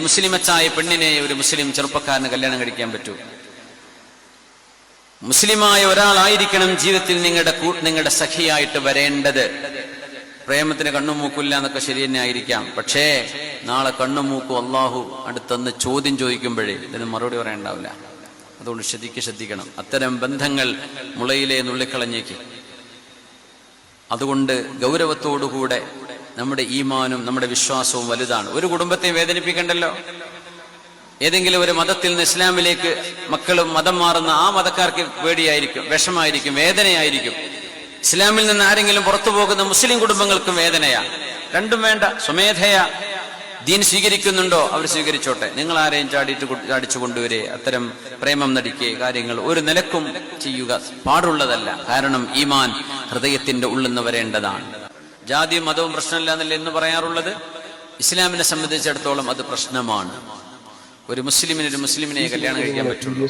മുസ്ലിമച്ചായ പെണ്ണിനെ ഒരു മുസ്ലിം ചെറുപ്പക്കാരന് കല്യാണം കഴിക്കാൻ പറ്റൂ? മുസ്ലിമായ ഒരാളായിരിക്കണം ജീവിതത്തിൽ നിങ്ങളുടെ സഖിയായിട്ട് വരേണ്ടത്. പ്രേമത്തിന് കണ്ണും മൂക്കില്ല എന്നൊക്കെ ശരി തന്നെ ആയിരിക്കാം. പക്ഷേ നാളെ കണ്ണും മൂക്കും അള്ളാഹു അടുത്തൊന്ന് ചോദ്യം ചോദിക്കുമ്പോഴേ ഇതിന് മറുപടി പറയാനുണ്ടാവില്ല. അതുകൊണ്ട് ശ്രദ്ധിക്കണം. അത്തരം ബന്ധങ്ങൾ മുളയിലെ നുള്ളിക്കളഞ്ഞേക്ക്. അതുകൊണ്ട് ഗൗരവത്തോടുകൂടെ നമ്മുടെ ഈമാനും നമ്മുടെ വിശ്വാസവും വലുതാണ്. ഒരു കുടുംബത്തെ വേദനിപ്പിക്കണ്ടല്ലോ. ഏതെങ്കിലും ഒരു മതത്തിൽ നിന്ന് ഇസ്ലാമിലേക്ക് മക്കളും മതം മാറുന്ന ആ മതക്കാർക്ക് പേടിയായിരിക്കും, വിഷമായിരിക്കും, വേദനയായിരിക്കും. ഇസ്ലാമിൽ നിന്ന് ആരെങ്കിലും പുറത്തു പോകുന്ന മുസ്ലിം കുടുംബങ്ങൾക്കും വേദനയാ. രണ്ടും വേണ്ട. സ്വമേധയാ ദീൻ സ്വീകരിക്കുന്നുണ്ടോ അവർ സ്വീകരിച്ചോട്ടെ. നിങ്ങൾ ആരെയും ചാടിച്ചു കൊണ്ടുവരെ അത്തരം പ്രേമം നടിക്കുക കാര്യങ്ങൾ ഒരു നിലക്കും ചെയ്യുക പാടുള്ളതല്ല. കാരണം ഈമാൻ ഹൃദയത്തിന്റെ ഉള്ളിൽ നിന്ന് വരേണ്ടതാണ്. ജാതിയും മതവും പ്രശ്നമില്ല എന്നല്ല എന്ന് പറയാറുള്ളത്. ഇസ്ലാമിനെ സംബന്ധിച്ചിടത്തോളം അത് പ്രശ്നമാണ്. ഒരു മുസ്ലിമിനെ കല്യാണം കഴിക്കാൻ പറ്റുള്ളൂ.